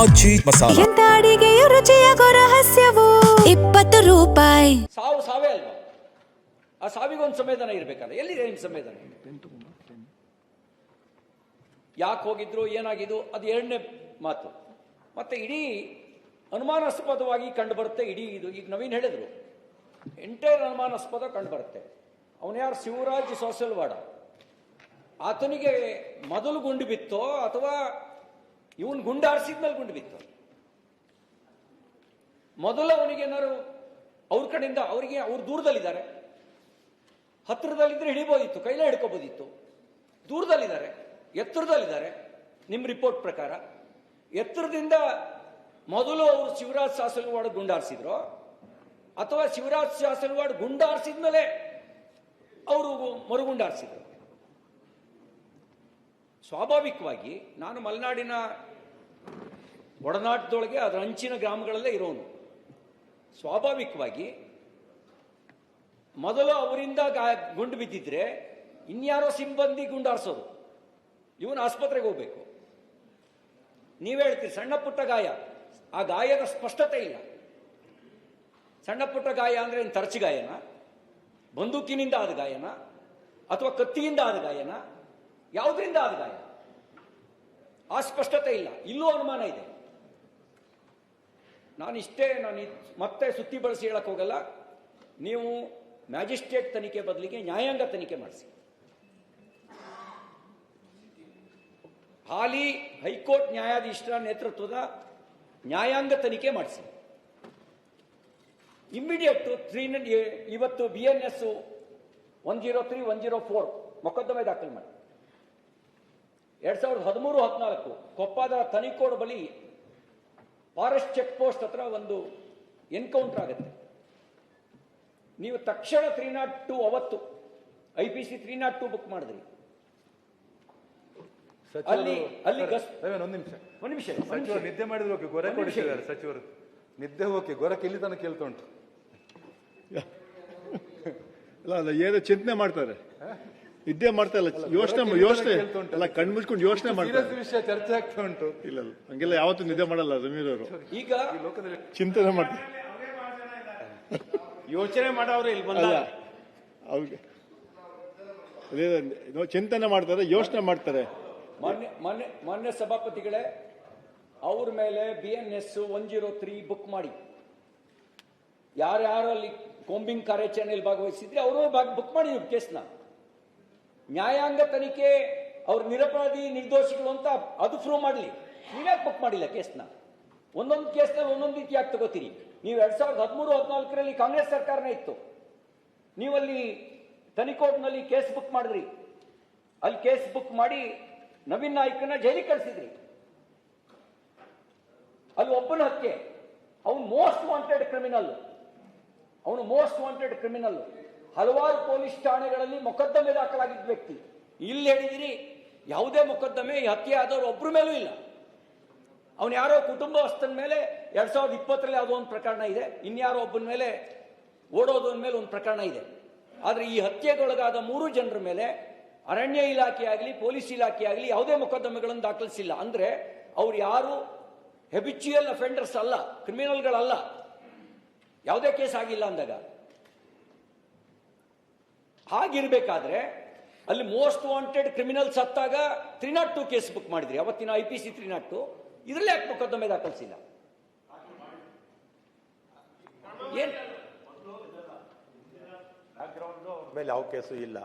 ಆಚಿ ಮಸಾಲ. ಎಂತ ಅಡಿಗೆಯ ರುಚಿಯಾಗೋ ರಹಸ್ಯವು 20 ರೂಪಾಯಿ. ಸಾವು ಸಾವೇ ಅಲ್ವಾ? ಆ ಸಾವಿಗೊಂದು ಸಂವೇದನೆ ಇರಬೇಕಲ್ಲ. ಎಲ್ಲಿದೆ ನಿಮ್ಮ ಸಂವೇದನೆ? ಯಾಕೆ ಹೋಗಿದ್ರು, ಏನಾಗಿದ್ದು, ಅದು ಎರಡನೇ ಮಾತು. ಮತ್ತೆ ಇಡೀ ಅನುಮಾನಾಸ್ಪದವಾಗಿ ಕಂಡುಬರುತ್ತೆ. ಇಡೀ ಇದು ಈಗ ನವೀನ್ ಹೇಳಿದ್ರು, ಎಂಟೈರ್ ಅನುಮಾನಾಸ್ಪದ ಕಂಡುಬರುತ್ತೆ. ಅವನು ಯಾರು? ಶಿವರಾಜ್ ಸೋಸಲ್ವಾಡ. ಆತನಿಗೆ ಮೊದಲು ಗುಂಡು ಬಿತ್ತೋ ಅಥವಾ ಇವನು ಗುಂಡಾರಿಸಿದ್ಮೇಲೆ ಗುಂಡು ಬಿತ್ತೋ? ಮೊದಲು ಅವನಿಗೆ ಏನಾರು ಅವ್ರ ಕಡೆಯಿಂದ ಅವರಿಗೆ, ಅವ್ರು ದೂರದಲ್ಲಿದ್ದಾರೆ, ಹತ್ತಿರದಲ್ಲಿದ್ದರೆ ಹಿಡಿಬೋದಿತ್ತು, ಕೈಲೇ ಹಿಡ್ಕೋಬೋದಿತ್ತು. ದೂರದಲ್ಲಿದ್ದಾರೆ, ಎತ್ತರದಲ್ಲಿದ್ದಾರೆ. ನಿಮ್ಮ ರಿಪೋರ್ಟ್ ಪ್ರಕಾರ ಎತ್ತರದಿಂದ ಮೊದಲು ಅವರು ಶಿವರಾಜ್ ಸಾಸಲವಾಡ ಗುಂಡಾರಿಸಿದ್ರು ಅಥವಾ ಶಿವರಾಜ್ ಸಾಸಲವಾಡ ಗುಂಡಾರಿಸಿದ್ಮೇಲೆ ಅವರು ಮರುಗುಂಡಾರಿಸಿದ್ರು? ಸ್ವಾಭಾವಿಕವಾಗಿ ನಾನು ಮಲೆನಾಡಿನ ಒಡನಾಟದೊಳಗೆ ಅದರ ಅಂಚಿನ ಗ್ರಾಮಗಳಲ್ಲೇ ಇರೋನು. ಸ್ವಾಭಾವಿಕವಾಗಿ ಮೊದಲು ಅವರಿಂದ ಗುಂಡು ಬಿದ್ದಿದ್ರೆ ಇನ್ಯಾರೋ ಸಿಬ್ಬಂದಿ ಗುಂಡಾರಿಸೋದು, ಇವನು ಆಸ್ಪತ್ರೆಗೆ ಹೋಗ್ಬೇಕು. ನೀವೇ ಹೇಳ್ತೀರಿ ಸಣ್ಣ ಪುಟ್ಟ ಗಾಯ, ಆ ಗಾಯದ ಸ್ಪಷ್ಟತೆ ಇಲ್ಲ. ಸಣ್ಣ ಪುಟ್ಟ ಗಾಯ ಅಂದ್ರೆ ತರಚು ಗಾಯನ, ಬಂದೂಕಿನಿಂದ ಆದ ಗಾಯನ, ಅಥವಾ ಕತ್ತಿಯಿಂದ ಆದ ಗಾಯನ, ಯಾವುದರಿಂದ ಆದ ಗಾಯ? ಆ ಸ್ಪಷ್ಟತೆ ಇಲ್ಲ. ಇಲ್ಲೂ ಅನುಮಾನ ಇದೆ. ನಾನು ಮತ್ತೆ ಸುತ್ತಿ ಬಳಸಿ ಹೇಳಕ್ ಹೋಗಲ್ಲ. ನೀವು ಮ್ಯಾಜಿಸ್ಟ್ರೇಟ್ ತನಿಖೆ ಬದಲಿಗೆ ನ್ಯಾಯಾಂಗ ತನಿಖೆ ಮಾಡಿಸಿ. ಹಾಲಿ ಹೈಕೋರ್ಟ್ ನ್ಯಾಯಾಧೀಶರ ನೇತೃತ್ವದ ನ್ಯಾಯಾಂಗ ತನಿಖೆ ಮಾಡಿಸಿ. ಇಮ್ಮಿಡಿಯೇಟ್ ಇವತ್ತು BNS 103, 104 ಮೊಕದ್ದಮೆ ದಾಖಲು ಮಾಡಿ. 2013-14 ಕೊಪ್ಪದ ತನಿಕೋಡ್ ಬಳಿ ಫಾರೆಸ್ಟ್ ಚೆಕ್ ಪೋಸ್ಟ್ ಹತ್ರ ಒಂದು ಎನ್ಕೌಂಟರ್ ಆಗುತ್ತೆ. ನೀವು ತಕ್ಷಣ 302 ಅವತ್ತು IPC 302 ಬುಕ್ ಮಾಡಿದ್ರಿ. ಅಲ್ಲಿ ಒಂದು ನಿಮಿಷ ಸಚಿವರು ನಿದ್ದೆ ಮಾಡಿದ್ರು ಓಕೆ, ಗೊರೆ ಕೊಡಿಸಿದ್ದಾರೆ ಸಚಿವರು. ನಿದ್ದೆ ಓಕೆ, ಗೊರಕ್ಕೆ ಇಲ್ಲಿ ತನಕ ಕೇಳ್ತಾ ಉಂಟು. ಅಲ್ಲ ಏನೋ ಚಿಂತನೆ ಮಾಡ್ತಾರೆ, ನಿದ್ದೆ ಮಾಡ್ತಾ ಇಲ್ಲ, ಯೋಚನೆ ಅಲ್ಲ, ಕಣ್ಣು ಮುಚ್ಕೊಂಡು ಯೋಚನೆ ಮಾಡ್ತಾರೆ. ವಿಷಯ ಚರ್ಚೆ ಆಗ್ತಾ ಉಂಟು. ಇಲ್ಲ ಹಂಗೆಲ್ಲ ಯಾವತ್ತೂ ನಿದ್ದೆ ಮಾಡಲ್ಲ ಜಮೀರ್ ಅವರು. ಈಗ ಚಿಂತನೆ ಮಾಡ್ತಾರೆ, ಯೋಚನೆ ಮಾಡೋರು ಇಲ್ಲಿ ಬಂದ ಅವ್ರಿಗೆ ಚಿಂತನೆ ಮಾಡ್ತಾರೆ, ಯೋಚನೆ ಮಾಡ್ತಾರೆ. ಮಾನ್ಯ ಸಭಾಪತಿಗಳೇ, ಅವ್ರ ಮೇಲೆ BNS 103 ಬುಕ್ ಮಾಡಿ. ಯಾರ್ಯಾರು ಅಲ್ಲಿ ಕೋಂಬಿಂಗ್ ಕಾರ್ಯಾಚರಣೆಯಲ್ಲಿ ಭಾಗವಹಿಸಿದ್ರೆ ಅವರು ಬುಕ್ ಮಾಡಿ ಕೇಸ್ನ. ನ್ಯಾಯಾಂಗ ತನಿಖೆ ಅವ್ರ ನಿರಪರಾಧಿ ನಿರ್ದೋಷಿಗಳು ಅಂತ ಅದು ಪ್ರೂವ್ ಮಾಡಲಿ. ನೀವ್ಯಾಕೆ ಬುಕ್ ಮಾಡಿಲ್ಲ ಕೇಸ್ನ? ಒಂದೊಂದು ಕೇಸ್ನಲ್ಲಿ ಒಂದೊಂದು ರೀತಿ ಯಾಕೆ ತಗೋತೀರಿ ನೀವು? 2013-14 ಕಾಂಗ್ರೆಸ್ ಸರ್ಕಾರನೇ ಇತ್ತು. ನೀವಲ್ಲಿ ತನಿಖೋಟ್ನಲ್ಲಿ ಕೇಸ್ ಬುಕ್ ಮಾಡಿದ್ರಿ. ಅಲ್ಲಿ ಕೇಸ್ ಬುಕ್ ಮಾಡಿ ನವೀನ್ ನಾಯ್ಕನ ಜೈಲಿಗೆ ಕಳಿಸಿದ್ರಿ. ಅಲ್ಲಿ ಒಬ್ಬನ ಹತ್ಯೆ, ಅವನು ಮೋಸ್ಟ್ ವಾಂಟೆಡ್ ಕ್ರಿಮಿನಲ್. ಹಲವಾರು ಪೊಲೀಸ್ ಠಾಣೆಗಳಲ್ಲಿ ಮೊಕದ್ದಮೆ ದಾಖಲಾಗಿದ್ದ ವ್ಯಕ್ತಿ. ಇಲ್ಲಿ ಹೇಳಿದಿರಿ ಯಾವುದೇ ಮೊಕದ್ದಮೆ ಈ ಹತ್ಯೆ ಆದವರು ಒಬ್ಬರ ಮೇಲೂ ಇಲ್ಲ. ಅವನು ಯಾರೋ ಕುಟುಂಬಸ್ಥನ ಮೇಲೆ 2020 ಯಾವುದೋ ಒಂದು ಪ್ರಕರಣ ಇದೆ, ಇನ್ಯಾರೋ ಒಬ್ಬನ ಮೇಲೆ ಓಡೋದನ ಮೇಲೆ ಒಂದು ಪ್ರಕರಣ ಇದೆ. ಆದರೆ ಈ ಹತ್ಯೆಗೊಳಗಾದ 3 ಜನರ ಮೇಲೆ ಅರಣ್ಯ ಇಲಾಖೆ ಆಗಲಿ ಪೊಲೀಸ್ ಇಲಾಖೆ ಆಗಲಿ ಯಾವುದೇ ಮೊಕದ್ದಮೆಗಳನ್ನು ದಾಖಲಿಸಿಲ್ಲ. ಅಂದ್ರೆ ಅವ್ರು ಯಾರು ಹೆಬಿಚುಯಲ್ ಅಫೆಂಡರ್ಸ್ ಅಲ್ಲ, ಕ್ರಿಮಿನಲ್ಗಳಲ್ಲ. ಯಾವುದೇ ಕೇಸ್ ಆಗಿಲ್ಲ ಅಂದಾಗ ಹಾಗಿರ್ಬೇಕಾದ್ರೆ ಅಲ್ಲಿ ಮೋಸ್ಟ್ ವಾಂಟೆಡ್ ಕ್ರಿಮಿನಲ್ಸ್ ಸತ್ತಾಗ 302 ಕೇಸ್ ಬುಕ್ ಮಾಡಿದ್ರಿ. ಅವತ್ತಿನ IPC 302 ಇದರಲ್ಲಿ ಯಾಕೆ ಮೊಕದ್ದಮೆ ದಾಖಲಿಸಿಲ್ಲ? ಏನ್ ಮೇಲೆ ಯಾವ ಕೇಸು ಇಲ್ಲ,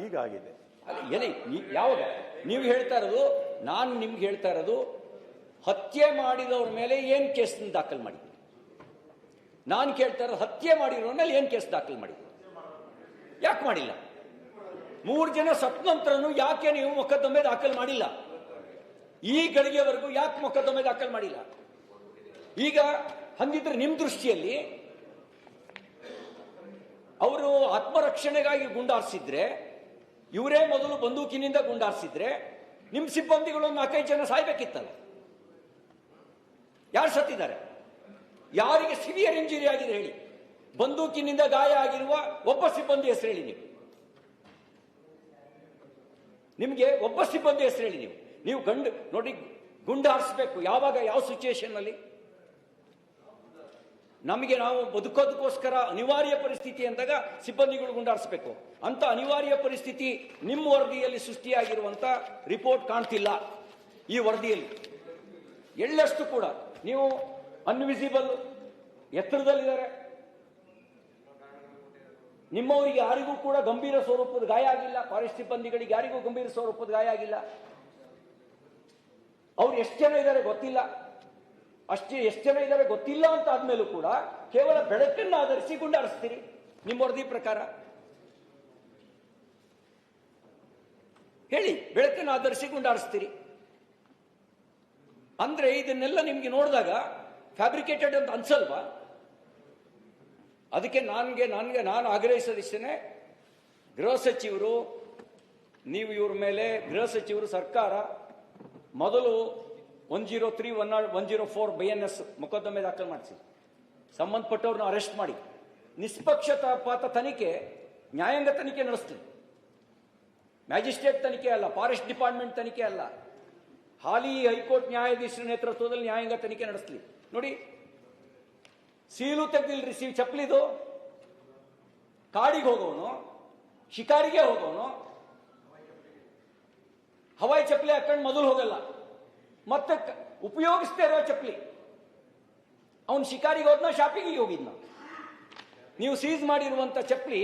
ಈಗಾಗಿದೆ. ಯಾವಾಗ ನೀವು ಹೇಳ್ತಾ ಇರೋದು? ನಾನು ನಿಮ್ಗೆ ಹೇಳ್ತಾ ಇರೋದು ಹತ್ಯೆ ಮಾಡಿದವ್ರ ಮೇಲೆ ಏನ್ ಕೇಸ್ ದಾಖಲು ಮಾಡಿದ್ರಿ. ನಾನು ಕೇಳ್ತಾ ಇರೋದು ಹತ್ಯೆ ಮಾಡಿರೋರ ಮೇಲೆ ಏನ್ ಕೇಸ್ ದಾಖಲು ಮಾಡಿದ್ರಿ? ಯಾಕೆ ಮಾಡಿಲ್ಲ? 3 ಜನ ಸತ್ತ ನಂತರನು ಯಾಕೆ ನೀವು ಮೊಕದ್ದಮೆ ದಾಖಲು ಮಾಡಿಲ್ಲ? ಈ ಗಳಿಗೆವರೆಗೂ ಯಾಕೆ ಮೊಕದ್ದಮೆ ದಾಖಲು ಮಾಡಿಲ್ಲ? ಈಗ ಹಂಗಿದ್ರೆ ನಿಮ್ ದೃಷ್ಟಿಯಲ್ಲಿ ಅವರು ಆತ್ಮರಕ್ಷಣೆಗಾಗಿ ಗುಂಡಾರಿಸಿದ್ರೆ, ಇವರೇ ಮೊದಲು ಬಂದೂಕಿನಿಂದ ಗುಂಡಾರಿಸಿದ್ರೆ ನಿಮ್ ಸಿಬ್ಬಂದಿಗಳು 4-5 ಜನ ಸಾಯ್ಬೇಕಿತ್ತಲ್ಲ. ಯಾರು ಸತ್ತಿದ್ದಾರೆ? ಯಾರಿಗೆ ಸಿವಿಯರ್ ಇಂಜುರಿ ಆಗಿದೆ ಹೇಳಿ? ಬಂದೂಕಿನಿಂದ ಗಾಯ ಆಗಿರುವ ಒಬ್ಬ ಸಿಬ್ಬಂದಿ ಹೆಸರು ಹೇಳಿ ನೀವು. ನಿಮಗೆ ಒಬ್ಬ ಸಿಬ್ಬಂದಿ ಹೆಸರು ಹೇಳಿ ನೀವು. ಗಂಡು ನೋಡಿ, ಗುಂಡು ಹಾರಿಸ್ಬೇಕು ಯಾವಾಗ, ಯಾವ ಸಿಚುಯೇಷನ್ನಲ್ಲಿ? ನಮಗೆ ನಾವು ಬದುಕೋದಕ್ಕೋಸ್ಕರ ಅನಿವಾರ್ಯ ಪರಿಸ್ಥಿತಿ ಅಂದಾಗ ಸಿಬ್ಬಂದಿಗಳು ಗುಂಡಾರಿಸಬೇಕು. ಅಂತ ಅನಿವಾರ್ಯ ಪರಿಸ್ಥಿತಿ ನಿಮ್ಮ ವರದಿಯಲ್ಲಿ ಸೃಷ್ಟಿಯಾಗಿರುವಂತ ರಿಪೋರ್ಟ್ ಕಾಣ್ತಿಲ್ಲ. ಈ ವರದಿಯಲ್ಲಿ ಎಳ್ಳಷ್ಟು ಕೂಡ ನೀವು ಅನ್ವಿಸಿಬಲ್ ಎತ್ತರದಲ್ಲಿದ್ದಾರೆ, ನಿಮ್ಮವರಿಗೆ ಯಾರಿಗೂ ಕೂಡ ಗಂಭೀರ ಸ್ವರೂಪದ ಗಾಯ ಆಗಿಲ್ಲ, ಫಾರೆಸ್ಟ್ ಸಿಬ್ಬಂದಿಗಳಿಗೆ ಯಾರಿಗೂ ಗಂಭೀರ ಸ್ವರೂಪದ ಗಾಯ ಆಗಿಲ್ಲ. ಅವ್ರು ಎಷ್ಟು ಜನ ಇದ್ದಾರೆ ಗೊತ್ತಿಲ್ಲ, ಎಷ್ಟು ಜನ ಇದ್ದಾರೆ ಗೊತ್ತಿಲ್ಲ ಅಂತ ಆದ್ಮೇಲೂ ಕೂಡ ಕೇವಲ ಬೆಳಕನ್ನು ಆಧರಿಸಿ ಗುಂಡಾರಿಸ್ತೀರಿ ನಿಮ್ಮ ವರದಿ ಪ್ರಕಾರ. ಹೇಳಿ, ಬೆಳಕನ್ನು ಆಧರಿಸಿ ಗುಂಡಾರಿಸ್ತೀರಿ ಅಂದ್ರೆ ಇದನ್ನೆಲ್ಲ ನಿಮ್ಗೆ ನೋಡಿದಾಗ ಫ್ಯಾಬ್ರಿಕೇಟೆಡ್ ಅಂತ ಅನ್ಸಲ್ವಾ? ಅದಕ್ಕೆ ನಾನು ಆಗ್ರಹಿಸೋದಿಷ್ಟೇ, ಗೃಹ ಸಚಿವರು, ನೀವು ಇವ್ರ ಮೇಲೆ ಗೃಹ ಸಚಿವರು, ಸರ್ಕಾರ ಮೊದಲು 103, 104 BNS ಮೊಕದ್ದಮೆ ದಾಖಲು ಮಾಡಿಸಿ, ಸಂಬಂಧಪಟ್ಟವ್ರನ್ನ ಅರೆಸ್ಟ್ ಮಾಡಿ, ನಿಷ್ಪಕ್ಷಪಾತ ತನಿಖೆ, ನ್ಯಾಯಾಂಗ ತನಿಖೆ ನಡೆಸ್ಲಿ. ಮ್ಯಾಜಿಸ್ಟ್ರೇಟ್ ತನಿಖೆ ಅಲ್ಲ, ಫಾರೆಸ್ಟ್ ಡಿಪಾರ್ಟ್ಮೆಂಟ್ ತನಿಖೆ ಅಲ್ಲ, ಹಾಲಿ ಹೈಕೋರ್ಟ್ ನ್ಯಾಯಾಧೀಶರ ನೇತೃತ್ವದಲ್ಲಿ ನ್ಯಾಯಾಂಗ ತನಿಖೆ ನಡೆಸಲಿ. ನೋಡಿ, ಸೀಲು ತೆಗೆದಿಲ್ರಿ, ಚಪ್ಪಲಿದು. ಕಾಡಿಗೆ ಹೋಗೋನು, ಶಿಕಾರಿಗೆ ಹೋಗೋನು ಹವಾಯಿ ಚಪ್ಪಲಿ ಹಾಕೊಂಡು ಮೊದಲು ಹೋಗಲ್ಲ, ಮತ್ತೆ ಉಪಯೋಗಿಸ್ತಾ ಇರೋ ಚಪ್ಪಲಿ. ಅವನು ಶಿಕಾರಿಗೆ ಹೋದ್ನ, ಶಾಪಿಂಗಿಗೆ ಹೋಗಿದ್ನ. ನೀವು ಸೀಸ್ ಮಾಡಿರುವಂತ ಚಪ್ಪಲಿ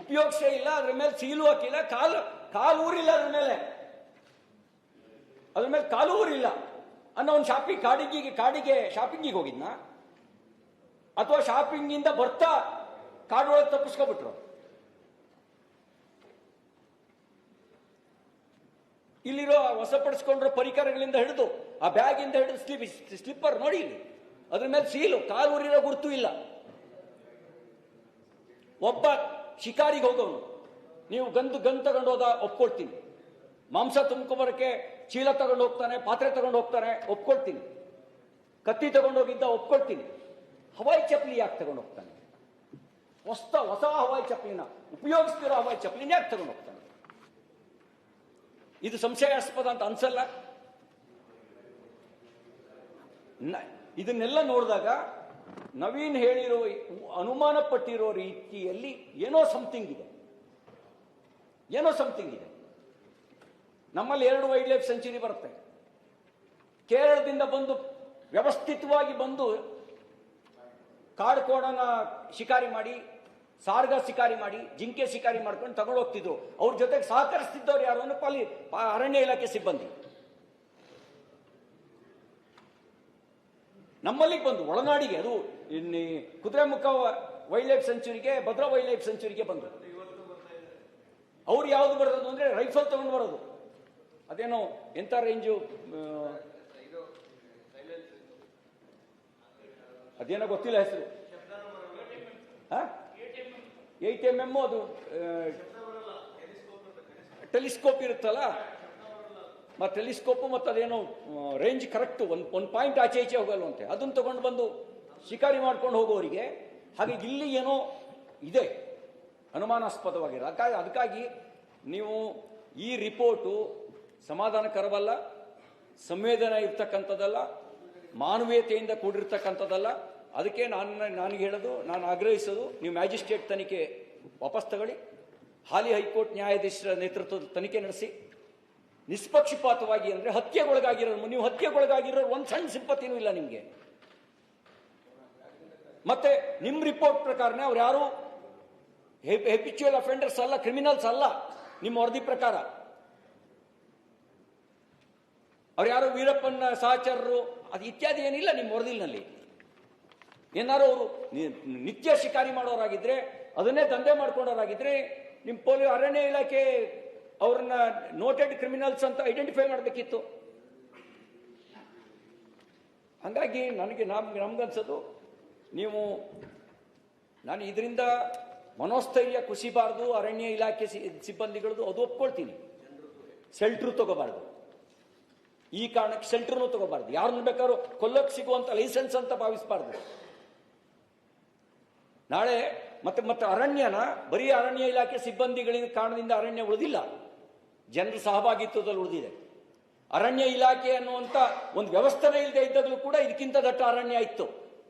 ಉಪಯೋಗಿಸೇ ಇಲ್ಲ, ಅದ್ರ ಮೇಲೆ ಸೀಲು ಹಾಕಿಲ್ಲ, ಕಾಲು ಊರಿಲ್ಲ, ಅದ್ರ ಮೇಲೆ ಕಾಲು ಊರಿಲ್ಲ ಅನ್ನೋ ಒಂದು ಕಾಡಿಗೆ ಶಾಪಿಂಗಿಗೆ ಹೋಗಿದ್ನ, ಅಥವಾ ಶಾಪಿಂಗ್ ಇಂದ ಬರ್ತಾ ಕಾಡೊಳಗೆ ತಪ್ಪಿಸ್ಕೊಬಿಟ್ರು. ಇಲ್ಲಿರೋ ವಶಪಡಿಸಿಕೊಂಡ್ರ ಪರಿಕರಗಳಿಂದ ಹಿಡಿದು, ಆ ಬ್ಯಾಗ್ ಇಂದ ಹಿಡಿದು ಸ್ಲಿಪ್ಪರ್ ನೋಡಿ, ಇಲ್ಲಿ ಅದ್ರ ಮೇಲೆ ಸೀಲು, ಕಾಲು ಊರಿರೋ ಗುರುತು ಇಲ್ಲ. ಒಬ್ಬ ಶಿಕಾರಿಗೆ ಹೋಗೋನು, ನೀವು ಗಂದು ತಗೊಂಡು ಹೋದ ಒಪ್ಕೊಳ್ತೀನಿ, ಮಾಂಸ ತುಂಬ್ಕೊಬರಕ್ಕೆ ಚೀಲ ತಗೊಂಡು ಹೋಗ್ತಾನೆ, ಪಾತ್ರೆ ತಗೊಂಡು ಹೋಗ್ತಾನೆ, ಒಪ್ಕೊಳ್ತೀನಿ, ಕತ್ತಿ ತಗೊಂಡು ಹೋಗಿದ್ದ ಒಪ್ಕೊಳ್ತೀನಿ. ಹವಾಯಿ ಚಪ್ಪಲಿ ಯಾಕೆ ತಗೊಂಡು ಹೋಗ್ತಾನೆ? ಹೊಸ ಹವಾಯಿ ಚಪ್ಪಲಿನ, ಉಪಯೋಗಿಸ್ತಿರೋ ಹವಾಯಿ ಚಪ್ಪಲಿನ ಯಾಕೆ ತಗೊಂಡು ಹೋಗ್ತಾನೆ? ಇದು ಸಂಶಯಾಸ್ಪದ ಅಂತ ಅನ್ಸಲ್ಲ? ಇದನ್ನೆಲ್ಲ ನೋಡಿದಾಗ ನವೀನ್ ಹೇಳಿರೋ, ಅನುಮಾನ ಪಟ್ಟಿರೋ ರೀತಿಯಲ್ಲಿ ಏನೋ ಸಮಥಿಂಗ್ ಇದೆ. ನಮ್ಮಲ್ಲಿ 2 ವೈಲ್ಡ್ ಲೈಫ್ ಸೆಂಚುರಿ ಬರುತ್ತೆ. ಕೇರಳದಿಂದ ಬಂದು ವ್ಯವಸ್ಥಿತವಾಗಿ ಬಂದು ಕಾಡು ಕೋಣನ ಶಿಕಾರಿ ಮಾಡಿ, ಸಾರ್ಗ ಶಿಕಾರಿ ಮಾಡಿ, ಜಿಂಕೆ ಶಿಕಾರಿ ಮಾಡ್ಕೊಂಡು ತಗೊಂಡು ಹೋಗ್ತಿದ್ರು. ಅವ್ರ ಜೊತೆಗೆ ಸಹಕರಿಸ್ತಿದ್ದವ್ರು ಯಾರು ಅಂದ್ರೆ ಅರಣ್ಯ ಇಲಾಖೆ ಸಿಬ್ಬಂದಿ. ನಮ್ಮಲ್ಲಿಗೆ ಬಂದು ಒಳನಾಡಿಗೆ, ಅದು ಇಲ್ಲಿ ಕುದುರೆಮುಖ ವೈಲ್ಡ್ ಲೈಫ್ ಸೆಂಚುರಿಗೆ, ಭದ್ರಾ ವೈಲ್ಡ್ ಲೈಫ್ ಸೆಂಚುರಿಗೆ ಬಂದರು. ಅವ್ರು ಯಾವ್ದು ಬರೋದು ಅಂದ್ರೆ ರೈಫಲ್ ತಗೊಂಡು ಬರೋದು. ಅದೇನೋ ಎಂತ ರೇಂಜು, ಅದೇನೋ ಗೊತ್ತಿಲ್ಲ ಹೆಸರು, 8mm, ಅದು ಟೆಲಿಸ್ಕೋಪ್ ಇರುತ್ತಲ್ಲ, ಮತ್ತೆ ಟೆಲಿಸ್ಕೋಪ್, ಮತ್ತೆ ಅದೇನೋ ರೇಂಜ್ ಕರೆಕ್ಟ್ ಒಂದು ಪಾಯಿಂಟ್ ಆಚೆ ಈಚೆ ಹೋಗಲ್ವಂತೆ. ಅದನ್ನು ತಗೊಂಡು ಬಂದು ಶಿಕಾರಿ ಮಾಡ್ಕೊಂಡು ಹೋಗೋರಿಗೆ. ಹಾಗೆ ಇಲ್ಲಿ ಏನೋ ಇದೆ ಅನುಮಾನಾಸ್ಪದವಾಗಿರೋ. ಅದಕ್ಕಾಗಿ ನೀವು ಈ ರಿಪೋರ್ಟು ಸಮಾಧಾನಕರವಲ್ಲ, ಸಂವೇದನೆ ಇರ್ತಕ್ಕಂಥದ್ದಲ್ಲ, ಮಾನವೀಯತೆಯಿಂದ ಕೂಡಿರ್ತಕ್ಕಂಥದ್ದಲ್ಲ. ಅದಕ್ಕೆ ನನಗೆ ಹೇಳೋದು, ನಾನು ಆಗ್ರಹಿಸೋದು, ನೀವು ಮ್ಯಾಜಿಸ್ಟ್ರೇಟ್ ತನಿಖೆ ವಾಪಸ್ ತಗೊಳ್ಳಿ, ಹಾಲಿ ಹೈಕೋರ್ಟ್ ನ್ಯಾಯಾಧೀಶರ ನೇತೃತ್ವದ ತನಿಖೆ ನಡೆಸಿ, ನಿಷ್ಪಕ್ಷಪಾತವಾಗಿ. ಅಂದ್ರೆ ಹತ್ಯೆಗೊಳಗಾಗಿರೋರು, ನೀವು ಹತ್ಯೆಗೊಳಗಾಗಿರೋರು ಒಂದು ಸಣ್ಣ ಸಿಂಪತಿನೂ ಇಲ್ಲ ನಿಮಗೆ. ಮತ್ತೆ ನಿಮ್ಮ ರಿಪೋರ್ಟ್ ಪ್ರಕಾರನೇ ಅವ್ರು ಯಾರು ಹೆಬಿಚುವಲ್ ಅಫೆಂಡರ್ಸ್ ಅಲ್ಲ, ಕ್ರಿಮಿನಲ್ಸ್ ಅಲ್ಲ. ನಿಮ್ಮ ವರದಿ ಪ್ರಕಾರ ಅವ್ರು ಯಾರು ವೀರಪ್ಪನ ಸಹಚರರು ಅದು ಇತ್ಯಾದಿ ಏನಿಲ್ಲ ನಿಮ್ಮ ವರದಿನಲ್ಲಿ. ಏನಾರು ಅವರು ನಿತ್ಯ ಶಿಕಾರಿ ಮಾಡೋರಾಗಿದ್ರೆ, ಅದನ್ನೇ ದಂಧೆ ಮಾಡ್ಕೊಂಡವರಾಗಿದ್ರೆ, ನಿಮ್ಮ ಪೊಲೀಸ್ ಅರಣ್ಯ ಇಲಾಖೆ ಅವ್ರನ್ನ ನೋಟೆಡ್ ಕ್ರಿಮಿನಲ್ಸ್ ಅಂತ ಐಡೆಂಟಿಫೈ ಮಾಡಬೇಕಿತ್ತು. ಹಂಗಾಗಿ ನಮ್ಗನ್ಸೋದು, ನಾನು ಇದರಿಂದ ಮನೋಸ್ಥೈರ್ಯ ಕುಸಿಬಾರ್ದು, ಅರಣ್ಯ ಇಲಾಖೆ ಸಿಬ್ಬಂದಿಗಳದು ಅದು ಒಪ್ಕೊಳ್ತೀನಿ. ಸೆಲ್ಟ್ರು ತಗೋಬಾರ್ದು, ಈ ಕಾರಣಕ್ಕೆ ಸೆಲ್ಟ್ರೂ ತಗೋಬಾರ್ದು. ಯಾರನ್ನ ಬೇಕಾದ್ರೂ ಕೊಲ್ಲಕ್ಕೆ ಸಿಗುವಂತ ಲೈಸೆನ್ಸ್ ಅಂತ ಭಾವಿಸಬಾರ್ದು. ನಾಳೆ ಮತ್ತೆ ಅರಣ್ಯನ ಬರೀ ಅರಣ್ಯ ಇಲಾಖೆ ಸಿಬ್ಬಂದಿಗಳಿಂದ ಕಾರಣದಿಂದ ಅರಣ್ಯ ಉಳಿದಿಲ್ಲ, ಜನರ ಸಹಭಾಗಿತ್ವದಲ್ಲಿ ಉಳಿದಿದೆ. ಅರಣ್ಯ ಇಲಾಖೆ ಅನ್ನುವಂಥ ಒಂದು ವ್ಯವಸ್ಥೆನೇ ಇಲ್ಲದೆ ಇದ್ದಾಗಲೂ ಕೂಡ ಇದಕ್ಕಿಂತ ದಟ್ಟ ಅರಣ್ಯ ಇತ್ತು.